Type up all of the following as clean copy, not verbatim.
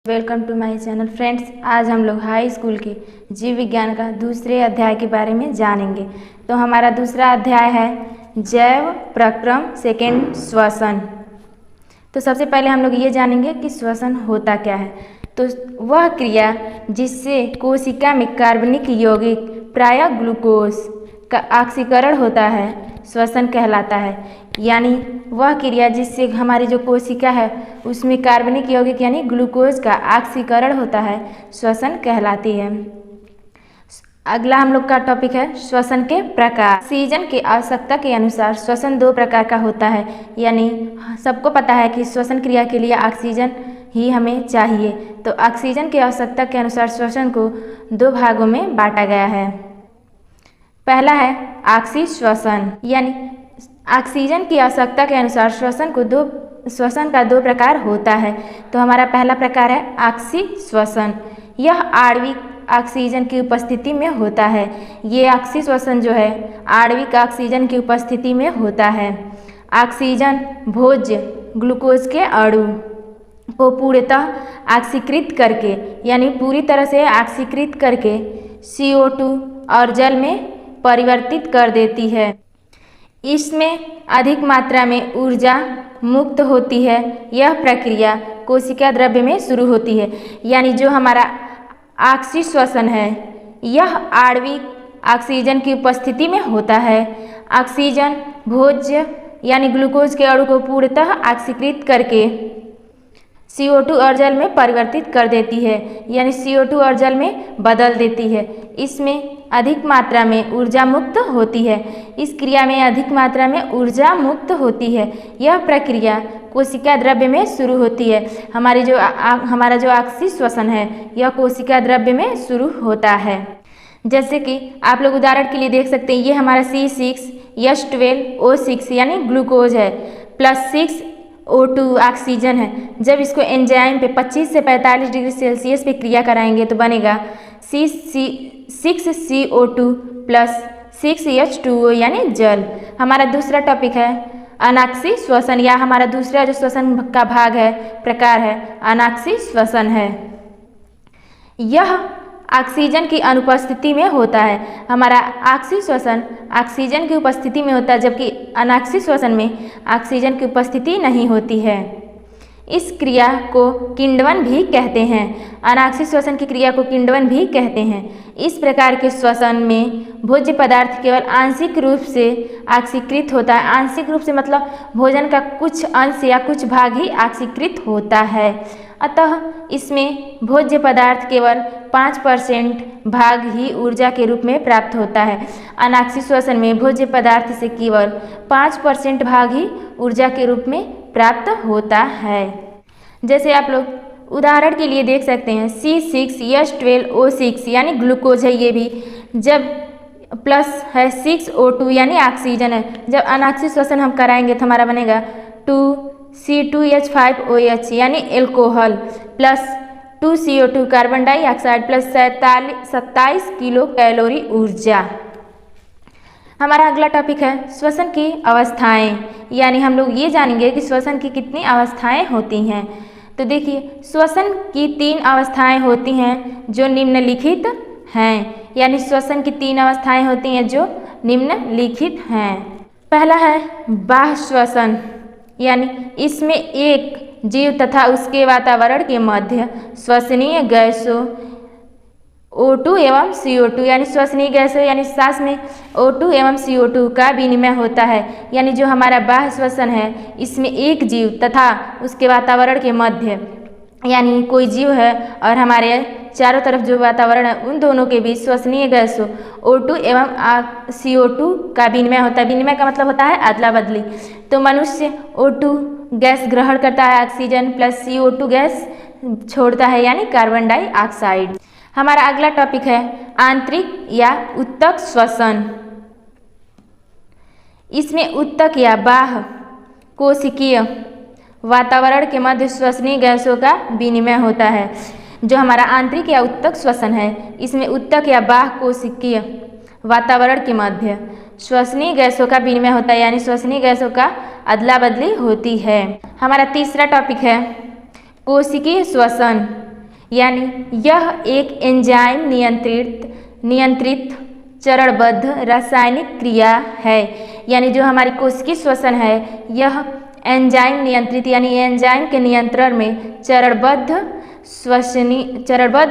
Welcome to my channel friends. आज हम लोग हाई स्कूल के जीव विज्ञान का दूसरे अध्याय के बारे में जानेंगे। तो हमारा दूसरा अध्याय है जैव प्रक्रम सेकेंड श्वसन। तो सबसे पहले हम लोग ये जानेंगे कि श्वसन होता क्या है। तो वह क्रिया जिससे कोशिका में कार्बनिक यौगिक प्रायः ग्लूकोज का ऑक्सीकरण होता है श्वसन कहलाता है। यानी वह क्रिया जिससे हमारी जो कोशिका है उसमें कार्बनिक यौगिक यानी ग्लूकोज का ऑक्सीकरण होता है श्वसन कहलाती है। अगला हम लोग का टॉपिक है श्वसन के प्रकार। ऑक्सीजन की आवश्यकता के अनुसार श्वसन दो प्रकार का होता है। यानी सबको पता है कि श्वसन क्रिया के लिए ऑक्सीजन ही हमें चाहिए। तो ऑक्सीजन की आवश्यकता के अनुसार श्वसन को दो भागों में बांटा गया है। पहला है ऑक्सी श्वसन, यानी ऑक्सीजन की आवश्यकता के अनुसार श्वसन का दो प्रकार होता है। तो हमारा पहला प्रकार है ऑक्सी श्वसन। यह आणविक ऑक्सीजन की उपस्थिति में होता है। ये ऑक्सी श्वसन जो है आणविक ऑक्सीजन की उपस्थिति में होता है। ऑक्सीजन भोज्य ग्लूकोज के अणु को पूर्णतः ऑक्सीकृत करके यानी पूरी तरह से ऑक्सीकृत करके CO2 और जल में परिवर्तित कर देती है। इसमें अधिक मात्रा में ऊर्जा मुक्त होती है। यह प्रक्रिया कोशिका द्रव्य में शुरू होती है। यानी जो हमारा ऑक्सी श्वसन है यह आणविक ऑक्सीजन की उपस्थिति में होता है। ऑक्सीजन भोज्य यानी ग्लूकोज के अणु को पूर्णतः ऑक्सीकृत करके CO2 और जल में परिवर्तित कर देती है, यानी CO2 और जल में बदल देती है। इसमें अधिक मात्रा में ऊर्जा मुक्त होती है। इस क्रिया में अधिक मात्रा में ऊर्जा मुक्त होती है। यह प्रक्रिया कोशिका द्रव्य में शुरू होती है। हमारा जो ऑक्सी श्वसन है यह कोशिका द्रव्य में शुरू होता है। जैसे कि आप लोग उदाहरण के लिए देख सकते हैं, ये हमारा C6H12O6 यानी ग्लूकोज है प्लस 6O2 ऑक्सीजन है। जब इसको एंजाइम पे 25 से 45 डिग्री सेल्सियस पे क्रिया कराएंगे तो बनेगा 6CO2 प्लस 6H2O यानी जल। हमारा दूसरा टॉपिक है अनाक्सी श्वसन, या हमारा दूसरा जो श्वसन का भाग है प्रकार है अनाक्सी श्वसन है। यह ऑक्सीजन की अनुपस्थिति में होता है। हमारा ऑक्सी श्वसन ऑक्सीजन की उपस्थिति में होता है, जबकि अनाक्सी श्वसन में ऑक्सीजन की उपस्थिति नहीं होती है। इस क्रिया को किण्वन भी कहते हैं। अनाक्सी श्वसन की क्रिया को किण्वन भी कहते हैं। इस प्रकार के श्वसन में भोज्य पदार्थ केवल आंशिक रूप से ऑक्सीकृत होता है। आंशिक रूप से मतलब भोजन का कुछ अंश या कुछ भाग ही ऑक्सीकृत होता है। अतः इसमें भोज्य पदार्थ केवल 5% भाग ही ऊर्जा के रूप में प्राप्त होता है। अनाक्सी श्वसन में भोज्य पदार्थ से केवल 5% भाग ही ऊर्जा के रूप में प्राप्त होता है। जैसे आप लोग उदाहरण के लिए देख सकते हैं C6H12O6 यानी ग्लूकोज है। ये भी जब प्लस है 6O2 यानी ऑक्सीजन है। जब अनाक्सी श्वसन हम कराएंगे तो हमारा बनेगा 2C2H5OH यानी alcohol plus 2CO2 carbon dioxide plus 27 kilo calorie ऊर्जा। हमारा अगला टॉपिक है श्वसन की अवस्थाएं, यानी हम लोग ये जानेंगे कि श्वसन की कितनी अवस्थाएं होती हैं। तो देखिए श्वसन की 3 अवस्थाएं होती हैं जो निम्नलिखित हैं। यानी श्वसन की 3 अवस्थाएं होती हैं जो निम्नलिखित हैं। पहला है बाह्य श्वसन, यानी इसमें एक जीव तथा उसके वातावरण के मध्य श्वसनीय गैसों O2 एवं CO2 यानी श्वसनीय गैसों यानी सांस में O2 एवं CO2 का विनिमय होता है। यानी जो हमारा बाह्य श्वसन है इसमें एक जीव तथा उसके वातावरण के मध्य यानी कोई जीव है और हमारे चारों तरफ जो वातावरण है उन दोनों के बीच श्वसनीय गैसों O2 एवं CO2 का विनिमय होता है। विनिमय का मतलब होता है अदला बदली। तो मनुष्य O2 गैस ग्रहण करता है, ऑक्सीजन प्लस CO2 गैस छोड़ता है यानी कार्बन डाइऑक्साइड। हमारा अगला टॉपिक है आंतरिक या उत्तक श्वसन। इसमें उत्तक या बाह्य कोशिकीय वातावरण के मध्य श्वसनीय गैसों का विनिमय होता है। जो हमारा आंतरिक या उत्तक श्वसन है इसमें उत्तक या बाह्य कोशिकीय वातावरण के मध्य श्वसनीय गैसों का विनिमय होता है, यानी श्वसनीय गैसों का अदला बदली होती है। हमारा तीसरा टॉपिक है कोशिकीय श्वसन। यानी यह एक एंजाइम नियंत्रित चरणबद्ध रासायनिक क्रिया है। यानी जो हमारी कोशिकीय श्वसन है यह एंजाइम नियंत्रित यानी एंजाइम के नियंत्रण में चरणबद्ध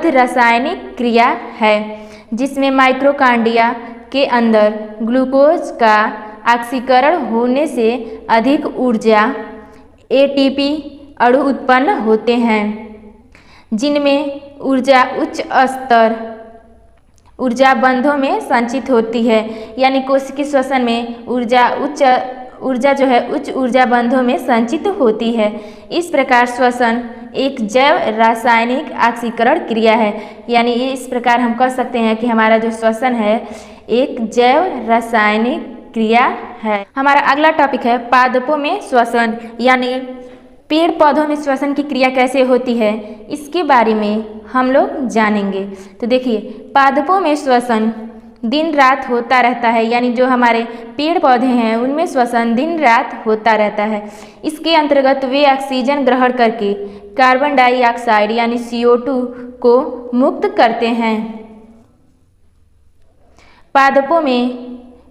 रासायनिक क्रिया है, जिसमें माइक्रोकांडिया के अंदर ग्लूकोज का ऑक्सीकरण होने से अधिक ऊर्जा एटीपी अणु उत्पन्न होते हैं, जिनमें ऊर्जा उच्च स्तर ऊर्जा बंधों में संचित होती है। यानी कोशिकीय श्वसन में ऊर्जा जो है उच्च ऊर्जा बंधों में संचित होती है। इस प्रकार श्वसन एक जैव रासायनिक ऑक्सीकरण क्रिया है। यानी इस प्रकार हम कह सकते हैं कि हमारा जो श्वसन है एक जैव रासायनिक क्रिया है। हमारा अगला टॉपिक है पादपों में श्वसन, यानी पेड़ पौधों में श्वसन की क्रिया कैसे होती है इसके बारे में हम लोग जानेंगे। तो देखिए, पादपों में श्वसन दिन रात होता रहता है। यानी जो हमारे पेड़ पौधे हैं उनमें श्वसन दिन रात होता रहता है। इसके अंतर्गत वे ऑक्सीजन ग्रहण करके कार्बन डाइऑक्साइड यानी CO2 को मुक्त करते हैं। पादपों में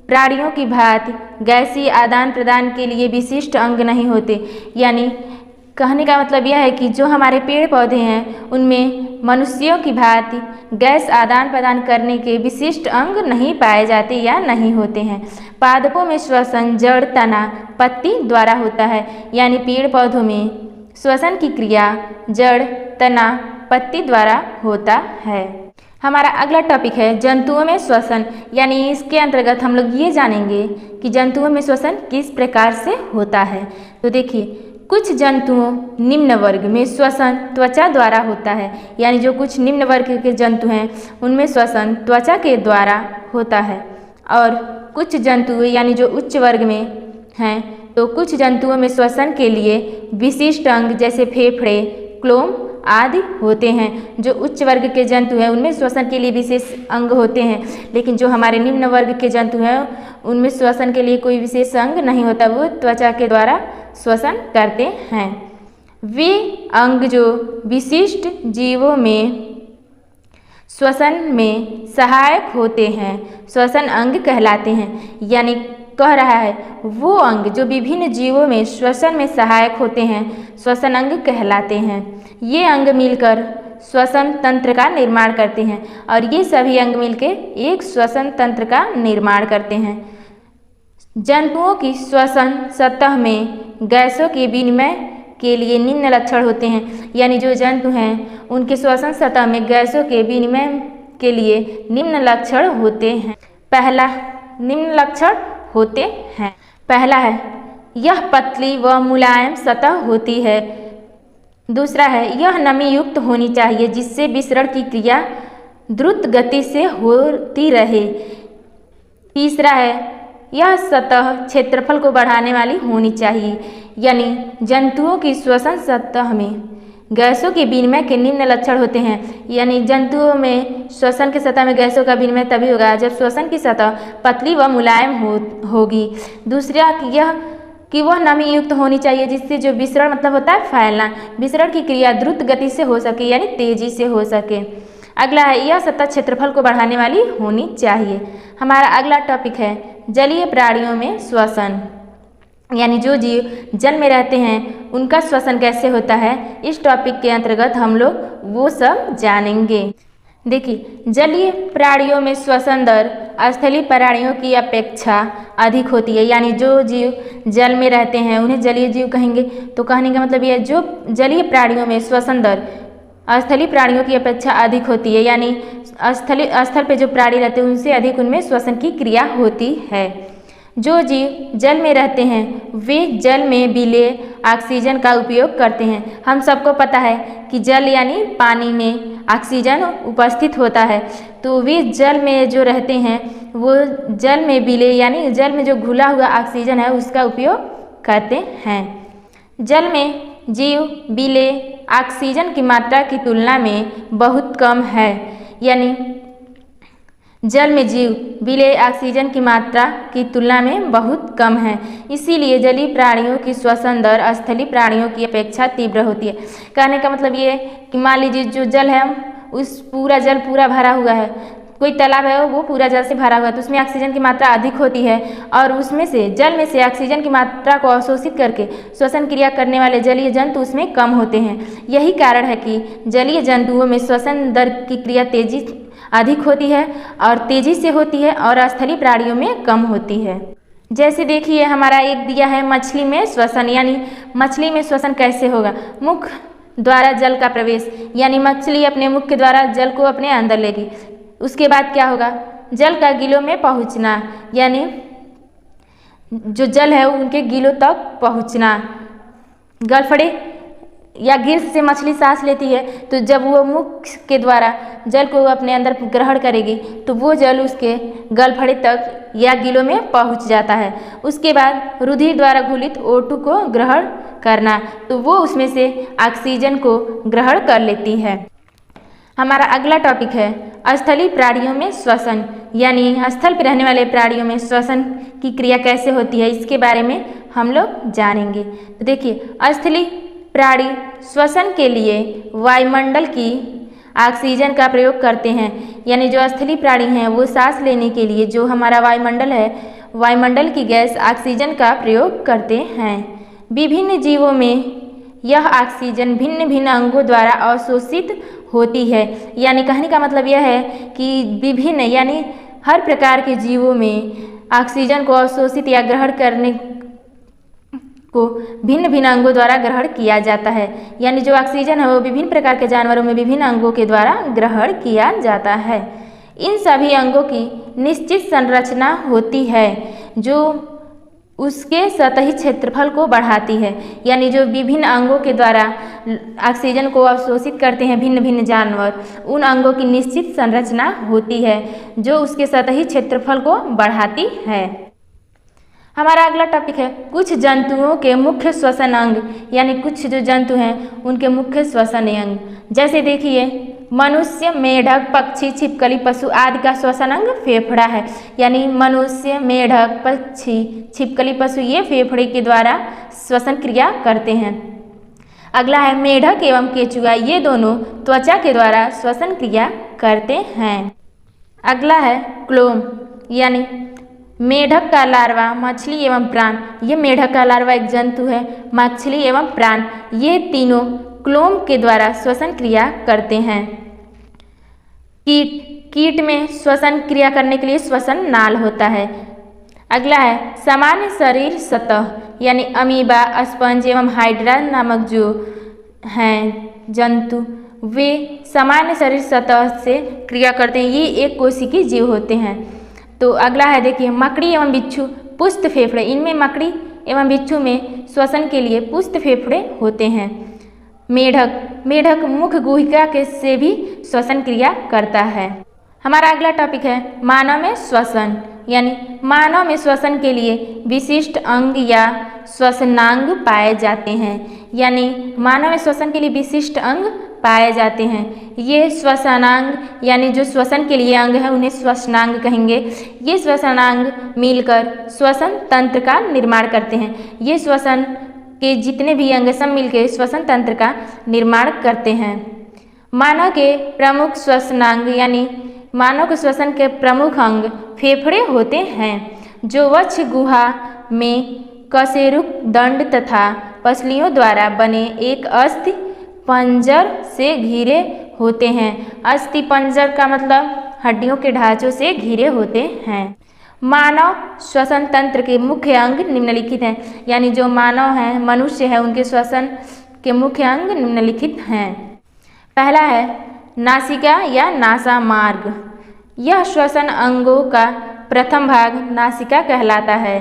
प्राणियों की भांति गैसीय आदान प्रदान के लिए विशिष्ट अंग नहीं होते। यानी कहने का मतलब यह है कि जो हमारे पेड़ पौधे हैं उनमें मनुष्यों की भांति गैस आदान प्रदान करने के विशिष्ट अंग नहीं पाए जाते या नहीं होते हैं। पादपों में श्वसन जड़, तना, पत्ती द्वारा होता है। यानी पेड़ पौधों में श्वसन की क्रिया जड़, तना, पत्ती द्वारा होता है। हमारा अगला टॉपिक है जंतुओं में श्वसन, यानी इसके अंतर्गत हम लोग ये जानेंगे कि जंतुओं में श्वसन किस प्रकार से होता है। तो देखिए, कुछ जंतुओं निम्न वर्ग में श्वसन त्वचा द्वारा होता है। यानी जो कुछ निम्न वर्ग के जंतु हैं उनमें श्वसन त्वचा के द्वारा होता है, और कुछ जंतु यानी जो उच्च वर्ग में हैं तो कुछ जंतुओं में श्वसन के लिए विशिष्ट अंग जैसे फेफड़े, क्लोम आदि होते हैं। जो उच्च वर्ग के जंतु हैं उनमें श्वसन के लिए विशेष अंग होते हैं, लेकिन जो हमारे निम्न वर्ग के जंतु हैं उनमें श्वसन के लिए कोई विशेष अंग नहीं होता, वो त्वचा के द्वारा श्वसन करते हैं। वे अंग जो विशिष्ट जीवों में श्वसन में सहायक होते हैं श्वसन अंग कहलाते हैं। यानी कह रहा है वो अंग जो विभिन्न जीवों में श्वसन में सहायक होते हैं श्वसन अंग कहलाते हैं। ये अंग मिलकर श्वसन तंत्र का निर्माण करते हैं, और ये सभी अंग मिलकर एक श्वसन तंत्र का निर्माण करते हैं। जंतुओं की श्वसन सतह में गैसों के विनिमय के लिए निम्न लक्षण होते हैं। यानी जो जंतु हैं उनके श्वसन सतह में गैसों के विनिमय के लिए निम्न लक्षण होते हैं। पहला है यह पतली व मुलायम सतह होती है। दूसरा है यह नमी युक्त होनी चाहिए जिससे विसरण की क्रिया द्रुत गति से होती रहे। तीसरा है यह सतह क्षेत्रफल को बढ़ाने वाली होनी चाहिए। यानी जंतुओं की श्वसन सतह में गैसों के विनिमय के निम्न लक्षण होते हैं। यानी जंतुओं में श्वसन की सतह में गैसों का विनिमय तभी होगा जब श्वसन की सतह पतली व मुलायम होगी। दूसरा यह कि वह नमी युक्त होनी चाहिए जिससे जो विसरण मतलब होता है फैलना, विसरण की क्रिया द्रुत गति से हो सके यानी तेजी से हो सके। अगला है यह सतह क्षेत्रफल को बढ़ाने वाली होनी चाहिए। हमारा अगला टॉपिक है जलीय प्राणियों में श्वसन, यानी जो जीव जल में रहते हैं उनका श्वसन कैसे होता है। इस टॉपिक के अंतर्गत हम लोग वो सब जानेंगे। देखिए, जलीय प्राणियों में श्वसन दर स्थलीय प्राणियों की अपेक्षा अधिक होती है। यानी जो जीव जल में रहते हैं उन्हें जलीय जीव कहेंगे। तो कहने का मतलब यह जो जलीय प्राणियों में श्वसन दर स्थलीय प्राणियों की अपेक्षा अधिक होती है। यानी स्थल पे जो प्राणी रहते हैं उनसे अधिक उनमें श्वसन की क्रिया होती है। जो जीव जल में रहते हैं वे जल में विलेय ऑक्सीजन का उपयोग करते हैं। हम सबको पता है कि जल यानी पानी में ऑक्सीजन उपस्थित होता है, तो वे जल में जो रहते हैं वो जल में विलेय यानी जल में जो घुला हुआ ऑक्सीजन है उसका उपयोग करते हैं। जल में जीव विलेय ऑक्सीजन की मात्रा की तुलना में बहुत कम है। यानी जल में जीव विलेय ऑक्सीजन की मात्रा की तुलना में बहुत कम है, इसीलिए जलीय प्राणियों की श्वसन दर स्थलीय प्राणियों की अपेक्षा तीव्र होती है। कहने का मतलब ये कि मान लीजिए जो जल है उस पूरा जल पूरा भरा हुआ है, कोई तालाब है वो पूरा जल से भरा हुआ है, तो उसमें ऑक्सीजन की मात्रा अधिक होती है और उसमें से जल में से ऑक्सीजन की मात्रा को अवशोषित करके श्वसन क्रिया करने वाले जलीय जंतु उसमें कम होते हैं। यही कारण है कि जलीय जंतुओं में श्वसन दर की क्रिया तेजी अधिक होती है और तेजी से होती है और स्थलीय प्राणियों में कम होती है। जैसे देखिए हमारा एक दिया है मछली में श्वसन, यानी मछली में श्वसन कैसे होगा। मुख द्वारा जल का प्रवेश, यानी मछली अपने मुख के द्वारा जल को अपने अंदर लेगी। उसके बाद क्या होगा, जल का गीलों में पहुंचना, यानी जो जल है उनके गीलों तक पहुंचना। गलफड़े या गिल्स से मछली सांस लेती है, तो जब वो मुख के द्वारा जल को अपने अंदर ग्रहण करेगी तो वो जल उसके गलफड़े तक या गीलों में पहुंच जाता है। उसके बाद रुधिर द्वारा घुलित O2 को ग्रहण करना, तो वो उसमें से ऑक्सीजन को ग्रहण कर लेती है। हमारा अगला टॉपिक है स्थलीय प्राणियों में श्वसन, यानी स्थल पर रहने वाले प्राणियों में श्वसन की क्रिया कैसे होती है, इसके बारे में हम लोग जानेंगे। तो देखिए स्थलीय प्राणी श्वसन के लिए वायुमंडल की ऑक्सीजन का प्रयोग करते हैं, यानी जो स्थलीय प्राणी हैं वो सांस लेने के लिए जो हमारा वायुमंडल है, वायुमंडल की गैस ऑक्सीजन का प्रयोग करते हैं। विभिन्न जीवों में यह ऑक्सीजन भिन्न भिन्न अंगों द्वारा अवशोषित होती है, यानी कहने का मतलब यह है कि विभिन्न यानी हर प्रकार के जीवों में ऑक्सीजन को अवशोषित या ग्रहण करने को भिन्न भिन्न अंगों द्वारा ग्रहण किया जाता है, यानी जो ऑक्सीजन है वो विभिन्न प्रकार के जानवरों में विभिन्न अंगों के द्वारा ग्रहण किया जाता है। इन सभी अंगों की निश्चित संरचना होती है जो उसके सतही क्षेत्रफल को बढ़ाती है, यानी जो विभिन्न अंगों के द्वारा ऑक्सीजन को अवशोषित करते हैं भिन्न भिन्न जानवर, उन अंगों की निश्चित संरचना होती है जो उसके सतही क्षेत्रफल को बढ़ाती है। हमारा अगला टॉपिक है कुछ जंतुओं के मुख्य श्वसन अंग, यानी कुछ जो जंतु हैं उनके मुख्य श्वसन अंग। जैसे देखिए मनुष्य, मेढक, पक्षी, छिपकली, पशु आदि का श्वसन अंग फेफड़ा है, यानी मनुष्य, मेढक, पक्षी, छिपकली, पशु ये फेफड़े के द्वारा श्वसन क्रिया करते हैं। अगला है मेढक एवं केंचुआ, ये दोनों त्वचा के द्वारा श्वसन क्रिया करते हैं। अगला है क्लोम, यानी मेढक का लार्वा, मछली एवं प्राण। ये मेढक का लार्वा एक जंतु है, मछली एवं प्राण ये तीनों क्लोम के द्वारा श्वसन क्रिया करते हैं। कीट में श्वसन क्रिया करने के लिए श्वसन नाल होता है। अगला है सामान्य शरीर सतह, यानी अमीबा, स्पंज एवं हाइड्रा नामक जो हैं जंतु वे सामान्य शरीर सतह से क्रिया करते हैं, ये एक कोशिकीय जीव होते हैं। तो अगला है देखिए मकड़ी एवं बिच्छू, पुष्ट फेफड़े। इनमें मकड़ी एवं बिच्छू में श्वसन के लिए पुष्ट फेफड़े होते हैं। मेढक मुख गुहिका के से भी श्वसन क्रिया करता है। हमारा अगला टॉपिक है मानव में श्वसन, यानी मानव में श्वसन के लिए विशिष्ट अंग या श्वसनांग पाए जाते हैं, यानी मानव में श्वसन के लिए विशिष्ट अंग पाए जाते हैं। ये श्वसनांग यानी जो श्वसन के लिए अंग है उन्हें श्वसनांग कहेंगे। ये श्वसनांग मिलकर श्वसन तंत्र का निर्माण करते हैं। ये श्वसन के जितने भी अंग सब मिलकर श्वसन तंत्र का निर्माण करते हैं। मानव के प्रमुख श्वसनांग, यानी मानव के श्वसन के प्रमुख अंग फेफड़े होते हैं जो वक्ष गुहा में कशेरुक दंड तथा पसलियों द्वारा बने एक अस्थि पंजर से घिरे होते हैं। अस्थि पंजर का मतलब हड्डियों के ढांचों से घिरे होते हैं। मानव श्वसन तंत्र के मुख्य अंग निम्नलिखित हैं, यानी जो मानव हैं, मनुष्य है, उनके श्वसन के मुख्य अंग निम्नलिखित हैं। पहला है नासिका या नासा मार्ग। यह श्वसन अंगों का प्रथम भाग नासिका कहलाता है।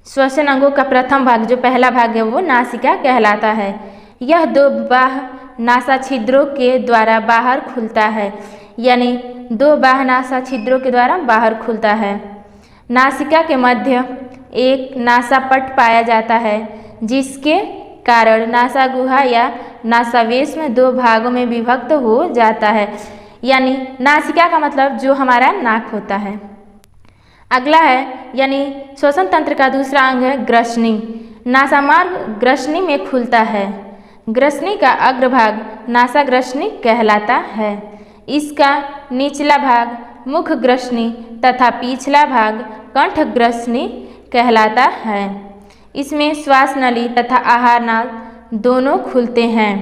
श्वसन अंगों का प्रथम भाग जो पहला भाग है वो नासिका कहलाता है। यह दो बाह्य नासा छिद्रों के द्वारा बाहर खुलता है, यानी दो बाह्य नासा छिद्रों के द्वारा बाहर खुलता है। नासिका के मध्य एक नासापट पाया जाता है जिसके कारण नासा गुहा या नासावेश में दो भागों में विभक्त हो जाता है। यानी नासिका का मतलब जो हमारा नाक होता है। अगला है यानी श्वसन तंत्र का दूसरा अंग है ग्रसनी। नासामार्ग ग्रसनी में खुलता है। ग्रसनी का अग्रभाग नासाग्रसनी कहलाता है। इसका निचला भाग मुख ग्रसनी तथा पिछला भाग कंठ ग्रसनी कहलाता है। इसमें श्वास नली तथा आहार नाल दोनों खुलते हैं।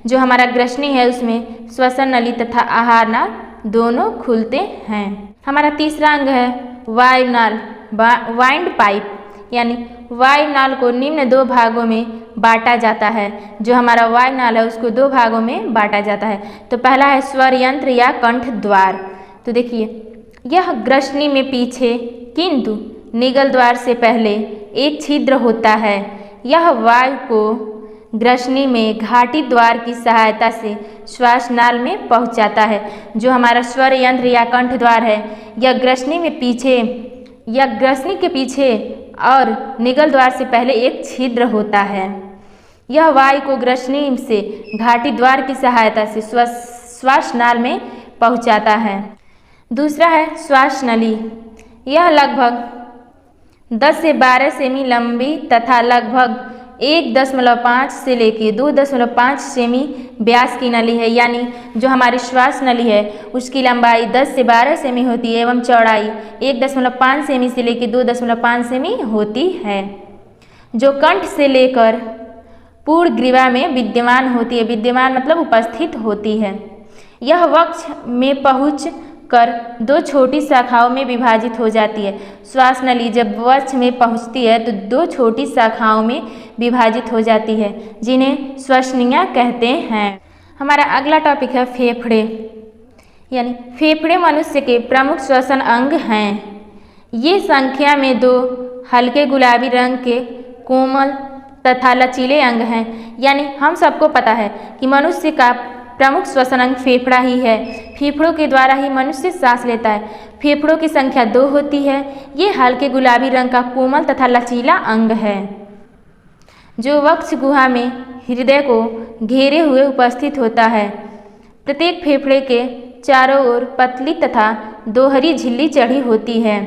जो हमारा ग्रसनी है उसमें श्वसन नली तथा आहार नाल दोनों खुलते हैं। हमारा तीसरा अंग है वायुनाल, वाइंड पाइप, यानी वायुनाल को निम्न दो भागों में बांटा जाता है। जो हमारा वायुनाल है उसको दो भागों में बांटा जाता है। तो पहला है स्वर यंत्र या कंठ द्वार। तो देखिए यह ग्रसनी में पीछे किंतु निगल द्वार से पहले एक छिद्र होता है। यह वायु को ग्रसनी में घाटी द्वार की सहायता से श्वास नाल में पहुंचाता है। जो हमारा स्वर यंत्र या कंठ द्वार है यह ग्रसनी के पीछे और निगल द्वार से पहले एक छिद्र होता है। यह वायु को ग्रसनी से घाटी द्वार की सहायता से श्वास नाल में पहुंचाता है। दूसरा है श्वास नली। यह लगभग 10 से 12 सेमी लंबी तथा लगभग 1.5 से लेकर 2.5 सेमी व्यास की नली है। यानी जो हमारी श्वास नली है उसकी लंबाई 10 से 12 सेमी होती है एवं चौड़ाई 1.5 सेमी से लेकर 2.5 सेमी होती है। जो कंठ से लेकर पूर्ण ग्रीवा में विद्यमान होती है। विद्यमान मतलब उपस्थित होती है। यह वक्ष में पहुँच कर दो छोटी शाखाओं में विभाजित हो जाती है। श्वास नली जब वक्ष में पहुंचती है तो दो छोटी शाखाओं में विभाजित हो जाती है जिन्हें श्वसनियाँ कहते हैं। हमारा अगला टॉपिक है फेफड़े। यानी फेफड़े मनुष्य के प्रमुख श्वसन अंग हैं। ये संख्या में 2 हल्के गुलाबी रंग के कोमल तथा लचीले अंग हैं। यानी हम सबको पता है कि मनुष्य का प्रमुख श्वसन अंग फेफड़ा ही है। फेफड़ों के द्वारा ही मनुष्य सांस लेता है। फेफड़ों की संख्या 2 होती है। ये हल्के गुलाबी रंग का कोमल तथा लचीला अंग है जो वक्ष गुहा में हृदय को घेरे हुए उपस्थित होता है। प्रत्येक फेफड़े के चारों ओर पतली तथा दोहरी झिल्ली चढ़ी होती है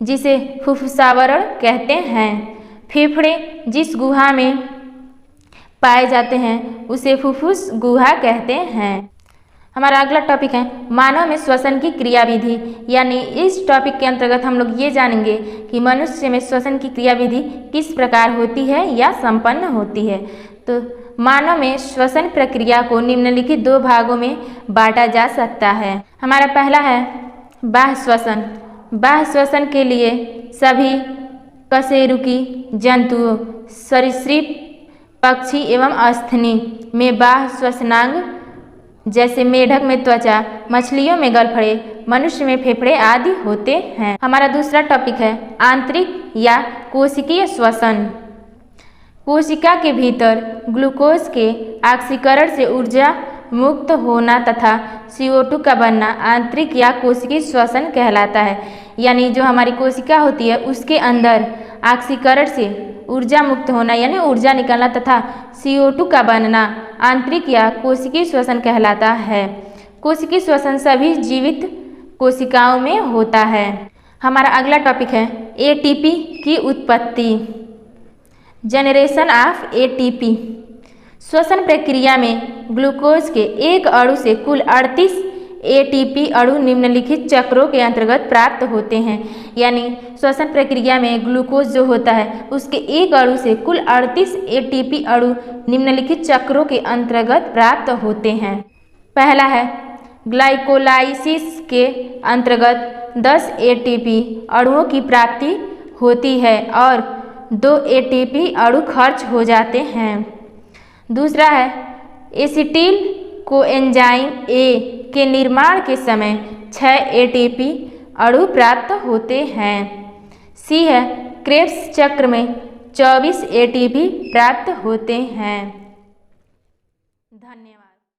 जिसे फुफ्फुसावरण कहते हैं। फेफड़े जिस गुहा में पाए जाते हैं उसे फुफ्फुस गुहा कहते हैं। हमारा अगला टॉपिक है मानव में श्वसन की क्रियाविधि। यानी इस टॉपिक के अंतर्गत हम लोग ये जानेंगे कि मनुष्य में श्वसन की क्रियाविधि किस प्रकार होती है या संपन्न होती है। तो मानव में श्वसन प्रक्रिया को निम्नलिखित 2 भागों में बांटा जा सकता है। हमारा पहला है बाह्य श्वसन। बाह्य श्वसन के लिए सभी कशेरुकी जंतुओं, सरीसृप, पक्षी एवं अस्थनि में बाह्य श्वसनांग जैसे मेढक में त्वचा, मछलियों में गलफड़े, मनुष्य में फेफड़े आदि होते हैं। हमारा दूसरा टॉपिक है आंतरिक या कोशिकीय श्वसन। कोशिका के भीतर ग्लूकोज के ऑक्सीकरण से ऊर्जा मुक्त होना तथा CO2 का बनना आंतरिक या कोशिकीय श्वसन कहलाता है। यानी जो हमारी कोशिका होती है उसके अंदर ऑक्सीकरण से ऊर्जा मुक्त होना यानी ऊर्जा निकलना तथा CO2 का बनना आंतरिक या कोशिकीय श्वसन कहलाता है। कोशिकीय श्वसन सभी जीवित कोशिकाओं में होता है। हमारा अगला टॉपिक है ATP की उत्पत्ति, जनरेशन ऑफ ATP। श्वसन प्रक्रिया में ग्लूकोज के एक अणु से कुल 38 ATP अणु निम्नलिखित चक्रों के अंतर्गत प्राप्त होते हैं। यानी श्वसन प्रक्रिया में ग्लूकोज जो होता है उसके एक अणु से कुल 38 ATP अणु निम्नलिखित चक्रों के अंतर्गत प्राप्त होते हैं। पहला है ग्लाइकोलाइसिस के अंतर्गत 10 ATP अणुओं की प्राप्ति होती है और 2 ATP अणु खर्च हो जाते हैं। दूसरा है एसिटिल कोएंजाइम A के निर्माण के समय 6 ATP अणु प्राप्त होते हैं। C है क्रेब्स चक्र में 24 ATP प्राप्त होते हैं।